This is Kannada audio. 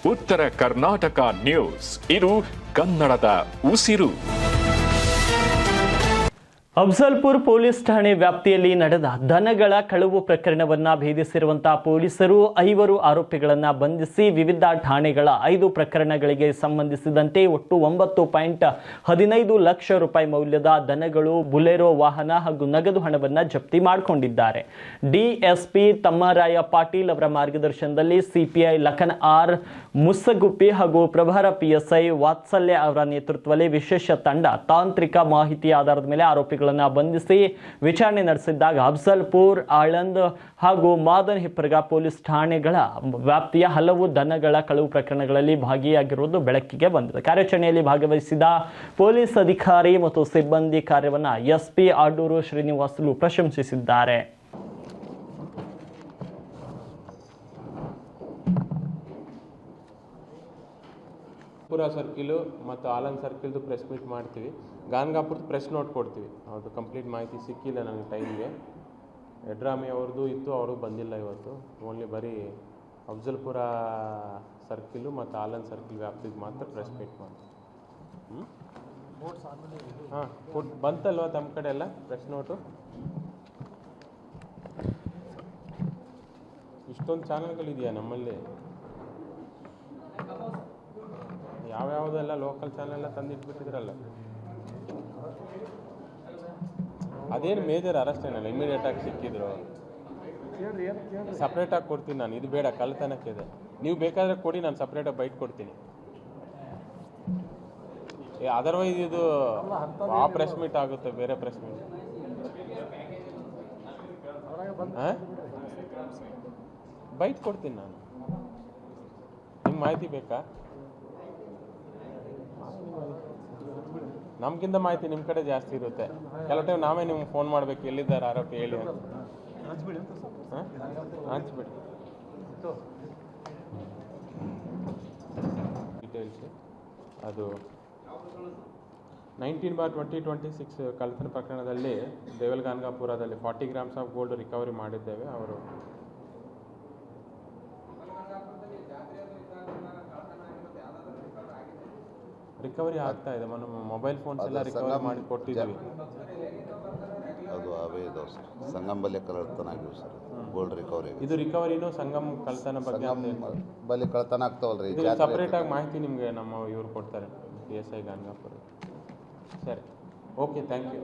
ಉತ್ತರ ಕರ್ನಾಟಕ ನ್ಯೂಸ್, ಇದು ಕನ್ನಡದ ಉಸಿರು. ಅಫ್ಜಲ್ಪುರ್ ಪೊಲೀಸ್ ಠಾಣೆ ವ್ಯಾಪ್ತಿಯಲ್ಲಿ ನಡೆದ ದನಗಳ ಕಳವು ಪ್ರಕರಣವನ್ನು ಭೇದಿಸಿರುವಂತಹ ಪೊಲೀಸರು 5 ಆರೋಪಿಗಳನ್ನು ಬಂಧಿಸಿ ವಿವಿಧ ಠಾಣೆಗಳ 5 ಪ್ರಕರಣಗಳಿಗೆ ಸಂಬಂಧಿಸಿದಂತೆ ಒಟ್ಟು 9.15 ಲಕ್ಷ ರೂಪಾಯಿ ಮೌಲ್ಯದ ದನಗಳು, ಬುಲೆರೋ ವಾಹನ ಹಾಗೂ ನಗದು ಹಣವನ್ನು ಜಪ್ತಿ ಮಾಡಿಕೊಂಡಿದ್ದಾರೆ. ಡಿಎಸ್ಪಿ ತಮ್ಮರಾಯ ಪಾಟೀಲ್ ಅವರ ಮಾರ್ಗದರ್ಶನದಲ್ಲಿ ಸಿಪಿಐ ಲಖನ್ ಆರ್ ಮುಸಗುಪ್ಪಿ ಹಾಗೂ ಪ್ರಭಾರ ಪಿಎಸ್ಐ ವಾತ್ಸಲ್ಯ ಅವರ ನೇತೃತ್ವದಲ್ಲಿ ವಿಶೇಷ ತಂಡ ತಾಂತ್ರಿಕ ಮಾಹಿತಿ ಆಧಾರದ ಮೇಲೆ ಆರೋಪಿಗಳು ಬಂಧಿಸಿ ವಿಚಾರಣೆ ನಡೆಸಿದ್ದಾಗ ಅಫ್ಜಲ್ಪುರ್, ಆಳಂದ್ ಹಾಗೂ ಮಾದನ್ ಹಿಪ್ಪರಗ ಪೊಲೀಸ್ ಠಾಣೆಗಳ ವ್ಯಾಪ್ತಿಯ ಹಲವು ದನಗಳ ಕಳವು ಪ್ರಕರಣಗಳಲ್ಲಿ ಭಾಗಿಯಾಗಿರುವುದು ಬೆಳಕಿಗೆ ಬಂದಿದೆ. ಕಾರ್ಯಾಚರಣೆಯಲ್ಲಿ ಭಾಗವಹಿಸಿದ ಪೊಲೀಸ್ ಅಧಿಕಾರಿ ಮತ್ತು ಸಿಬ್ಬಂದಿ ಕಾರ್ಯವನ್ನು ಎಸ್ಪಿ ಆಡೂರು ಶ್ರೀನಿವಾಸುಲು ಪ್ರಶಂಸಿಸಿದ್ದಾರೆ. ಪುರ ಸರ್ಕಿಲು ಮತ್ತು ಆಲಂದ್ ಸರ್ಕಿಲ್ದು ಪ್ರೆಸ್ ಮೀಟ್ ಮಾಡ್ತೀವಿ. ಗಾನ್ಗಾಪುರದ ಪ್ರೆಸ್ ನೋಟ್ ಕೊಡ್ತೀವಿ. ಅವ್ರದ್ದು ಕಂಪ್ಲೀಟ್ ಮಾಹಿತಿ ಸಿಕ್ಕಿಲ್ಲ ನನಗೆ ಟೈಮ್ಗೆ. ಯಡ್ರಾಮಿ ಅವ್ರದ್ದು ಇತ್ತು, ಅವರು ಬಂದಿಲ್ಲ ಇವತ್ತು. ಓನ್ಲಿ ಬರೀ ಅಫ್ಜಲ್ಪುರ ಸರ್ಕಿಲು ಮತ್ತು ಆಲಂದ್ ಸರ್ಕಿಲ್ ವ್ಯಾಪ್ತಿಗೆ ಮಾತ್ರ ಪ್ರೆಸ್ ಮೀಟ್ ಮಾಡ್ತೀವಿ. ಬಂತಲ್ವ ತಮ್ಮ ಕಡೆ ಎಲ್ಲ ಪ್ರೆಸ್ ನೋಟು? ಇಷ್ಟೊಂದು ಚಾನಲ್ಗಳಿದೆಯಾ ನಮ್ಮಲ್ಲಿ? ಯಾವ್ಯಾವುದೆಲ್ಲ ಲೋಕಲ್ ಚಾನೆಲ್ಲ ತಂದಿಟ್ಬಿಟ್ಟಿದ್ರಲ್ಲ. ಅದೇನು ಮೇಜರ್ ಅರೆಸ್ಟ್ ಏನಲ್ಲ, ಇಮಿಡಿಯೇಟಾಗಿ ಸಿಕ್ಕಿದ್ರು. ಸಪ್ರೇಟಾಗಿ ಕೊಡ್ತೀನಿ ನಾನು, ಇದು ಬೇಡ, ಕಳ್ತನಕ್ಕಿದೆ. ನೀವು ಬೇಕಾದರೆ ಕೊಡಿ, ನಾನು ಸಪ್ರೇಟಾಗಿ ಬೈಟ್ ಕೊಡ್ತೀನಿ. ಅದರ್ವೈಸ್ ಇದು ಆ ಪ್ರೆಸ್ ಮೀಟ್ ಆಗುತ್ತೆ, ಬೇರೆ ಪ್ರೆಸ್ ಮೀಟ್. ಬೈಟ್ ಕೊಡ್ತೀನಿ ನಾನು. ನಿಮ್ಗೆ ಮಾಹಿತಿ ಬೇಕಾ? ನಮ್ಗಿಂತ ಮಾಹಿತಿ ನಿಮ್ಮ ಕಡೆ ಜಾಸ್ತಿ ಇರುತ್ತೆ. ಕೆಲವು ಟೈಮ್ ನಾವೇ ನಿಮ್ಗೆ ಫೋನ್ ಮಾಡಬೇಕು, ಎಲ್ಲಿದ್ದಾರೆ ಆರೋಪಿ ಹೇಳಿ ಅಂತ. ಹಂಚ್ಬಿಡಿ ಡೀಟೇಲ್ಸ್. ಅದು 19/2026 ಕಳ್ಳತನ ಪ್ರಕರಣದಲ್ಲಿ ದೇವಲ್ಗಾನ್ಗಾಪುರದಲ್ಲಿ 40 ಗ್ರಾಮ್ಸ್ ಆಫ್ ಗೋಲ್ಡ್ ರಿಕವರಿ ಮಾಡಿದ್ದೇವೆ. ಅವರು ರಿಕವರಿ ಆಗ್ತಾ ಇದೆ. ಮೊಬೈಲ್ ಫೋನ್ಸ್ ಎಲ್ಲ ರಿಕವರಿ ಮಾಡಿ ಕೊಟ್ಟಿದ್ದೀವಿ. ಅದು ಅವೇ ಇದಾವೆ ಸರ್. ಸಂಗಮ್ ಬಲ್ಲಿ ಕಳ್ಳತನ ಆಗಿವೆ ಸರ್, ಗೋಲ್ಡ್ ರಿಕವರಿ. ಇದು ರಿಕವರಿನೂ ಸಂಗಮ್ ಕಳ್ಳತನ ಬಗ್ಗೆ ಬಲ್ಲಿ ಕಳ್ಳತನ ಆಗ್ತಾವಲ್ರಿ. ಸಪ್ರೇಟಾಗಿ ಮಾಹಿತಿ ನಿಮಗೆ ನಮ್ಮ ಇವ್ರು ಕೊಡ್ತಾರೆ, PSI ಗಾನ್ಗಾಪುರ. ಸರಿ, ಓಕೆ, ಥ್ಯಾಂಕ್ ಯು.